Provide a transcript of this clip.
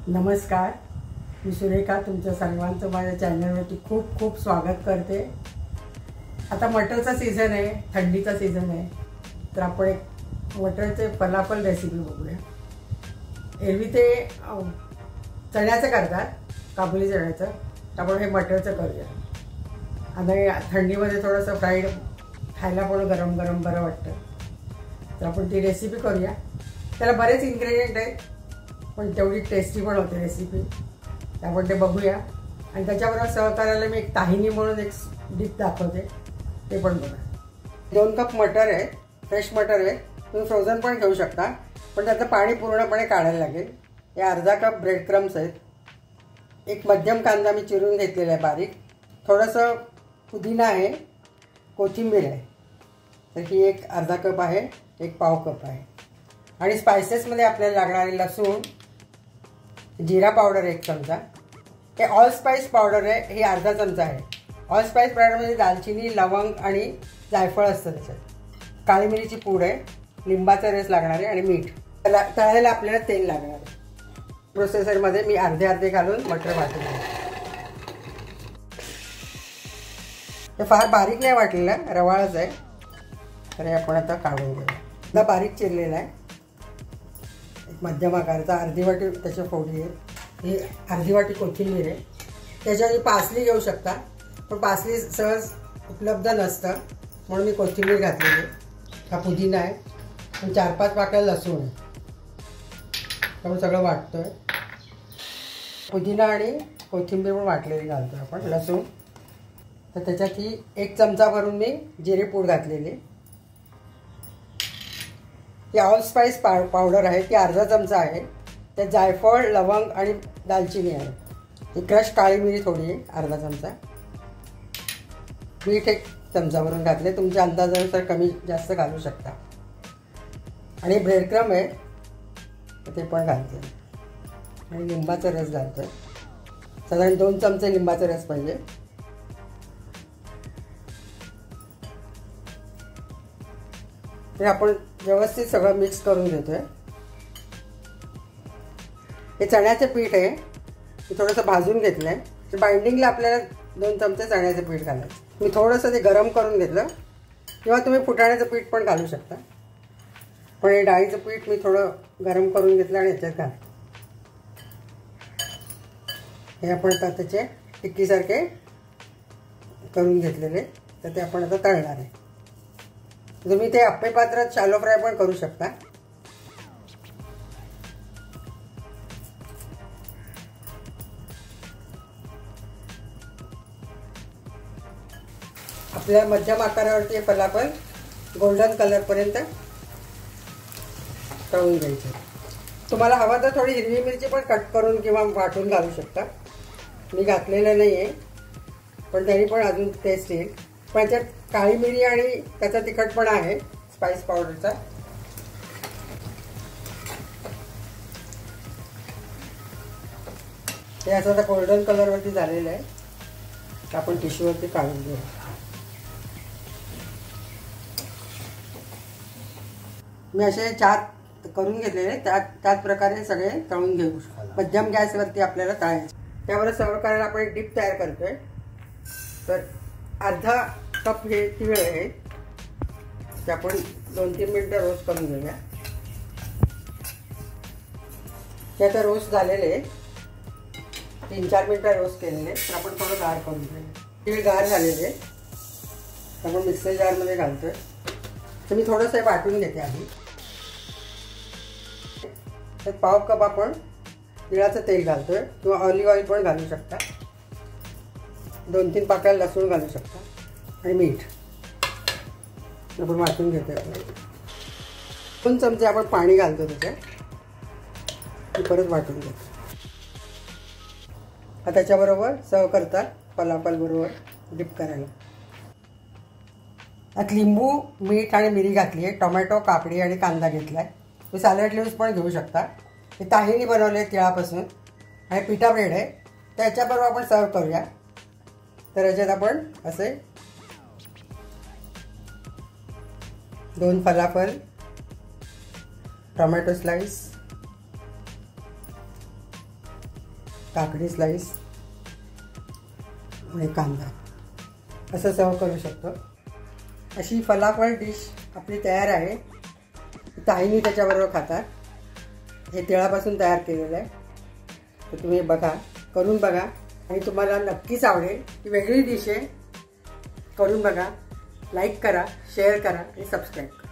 नमस्कार, मी सुरेखा तुमच्या सर्वांचं माझ्या चॅनलवरती खूप खूप स्वागत करते। आता मटरचा सीझन आहे, थंडीचा सीझन आहे, तर आपण एक मटरचे फलाफल रेसिपी बघूया। एरवी ते चण्याचं करतात, काबुली चण्याचं, तर आपण हे मटरचं करूया। आता थंडीमध्ये थोडंसं फ्राईड खायला पण गरम गरम बरं वाटतं, तर आपण ती रेसिपी करूया। त्याला बरेच इन्ग्रेडियंट आहेत, पण तेवढी टेस्टी पण होते रेसिपी, आपण ते बघूया। आणि त्याच्याबरोबर सर्व करायला मी एक ताहिनी म्हणून एक डिश दाखवते, ते पण बघा। 2 कप मटर आहे, फ्रेश मटर आहे, तुम्ही फ्रोझन पण घेऊ शकता, पण त्याचं पाणी पूर्णपणे काढायला लागेल। हे अर्धा कप ब्रेड क्रम्स आहेत, एक मध्यम कांदा मी चिरून घेतलेला आहे बारीक, थोडंसं पुदिना आहे, कोथिंबीर आहे, तर ही एक अर्धा कप आहे, एक पाव कप आहे। आणि स्पायसेसमध्ये आपल्याला लागणारे लसूण, जीरा पावडर 1 चमचा, हे ऑल स्पाइस पावडर आहे, ही अर्धा चमचा आहे। ऑल स्पाइस पावडरमध्ये दालचिनी, लवंग आणि जायफळ असतं त्याच्यात, काळी मिरीची पूड आहे, लिंबाचा रस लागणार आहे आणि मीठ। तळायला आपल्याला तेल लागणार आहे। प्रोसेसरमध्ये मी अर्धे अर्धे घालून मटर वाटून घेते। हे फार बारीक नाही वाटलेलं, रवाळच आहे, तर हे आपण आता काढून घेऊया। आता बारीक चिरलेला आहे, एक मध्यम आकाराचा, अर्धी वाटी त्याच्या फोडी आहेत, ही अर्धी वाटी कोथिंबीर आहे, त्याच्यावर पासली घेऊ शकता, पण पासली सहज उपलब्ध नसतं म्हणून मी कोथिंबीर घातलेली आहे। हा पुदिना आहे आणि 4-5 पाकळ्या लसूण आहे, त्यामुळे सगळं वाटतोय। पुदिना आणि कोथिंबीर पण वाटलेली घालतोय आपण, लसूण, तर त्याच्यात ही 1 चमचा भरून मी जिरे पूड घातलेली। ही ऑल स्पाइस पावडर आहे, ती अर्धा चमचा आहे, त्यात जायफळ, लवंग आणि दालचिनी आहे, ही क्रश काळी मिरी थोडी आहे, अर्धा चमचा, मीठ 1 चमचा भरून घातले, तुमच्या अंदाजानुसार कमी जास्त घालू शकता। आणि ब्रेड क्रम आहे, ते पण घालते, आणि लिंबाचा रस घालतोय, साधारण 2 चमचे लिंबाचा रस पाहिजे। ते आपण व्यवस्थित सगळं मिक्स करून घेतोय। हे चण्याचे पीठ आहे, ते थोडंसं भाजून घेतलं आहे, तर बाइंडिंगला आपल्याला 2 चमचे चण्याचं पीठ घालायचं। मी थोडंसं ते गरम करून घेतलं, किंवा तुम्ही फुटाण्याचं पीठ पण घालू शकता, पण हे डाळीचं पीठ मी थोडं गरम करून घेतलं आणि याच्यात घाल। हे आपण आता त्याचे टिक्कीसारखे करून घेतलेले, तर ते आपण आता तळणार आहे। तुम्ही ते आप्पे पात्रात शॅलो फ्राय पण करू शकता। आपल्या मध्यम आकारावरती फलाफल गोल्डन कलरपर्यंत तळून घ्यायचे। तुम्हाला हवा तर थोडी हिरवी मिरची पण कट करून किंवा वाटून घालू शकता, मी घातलेलं नाही आहे, पण तरी पण अजून टेस्ट येईल। पण याच्यात काळी मिरी आणि त्याचा तिखटपणा आहे स्पाइस पावडरचा। हे असं आता गोल्डन कलरवरती झालेलं आहे, तर आपण टिश्यूवरती काढून घेऊ। मी असे 4 करून घेतलेले, त्याच प्रकारे सगळे तळून घेऊ। मध्यम गॅसवरती आपल्याला तळायचे। त्यावर सर्व करायला आपण एक डिप तयार करतोय, तर अर्धा कप हे तीळ आहे, ते आपण 2-3 मिनिटं रोस्ट करून घेऊया। ते आता रोस्ट झालेले, 3-4 मिनिटं रोस्ट केलेले, तर आपण थोडं गार करून घेऊया। तीळ गार झालेले आपण मिक्सर जारमध्ये घालतोय, तर मी थोडंसं वाटून घेते आधी। तर पाव कप आपण तिळाचं तेल घालतोय, किंवा ऑलिव्ह ऑइल पण घालू शकता, 2-3 पाकळ्या लसूण घालू शकता, आणि मीठ आपण वाटून घेतोय। 2 चमचे आपण पाणी घालतो त्याच्यात, परत वाटून घेतो। हा त्याच्याबरोबर सर्व करतात फलाफल बरोबर डिप करायला। यात लिंबू, मीठ आणि मिरी घातली आहे, टोमॅटो, काकडी आणि कांदा घेतला आहे, तुम्ही सॅलड लिव्स पण घेऊ शकता। हे ताहिनी बनवले तिळापासून, आणि पिठा ब्रेड आहे, त्याच्याबरोबर आपण सर्व करूया। तर याच्यात आपण असे 2 फलाफल, टोमॅटो स्लाइस, काकडी स्लाइस आणि कांदा असं सर्व करू शकतो. अशी फलाफळ डिश आपली तयार आहे. ताईंनी त्याच्याबरोबर खातात. हे तिळापासून तयार केलेलं आहे. तर तुम्ही बघा, करून बघा आणि तुम्हाला नक्कीच आवडेल. ही वेगळी डिश आहे. करून बघा, लाईक करा, शेअर करा आणि सबस्क्राईब करा.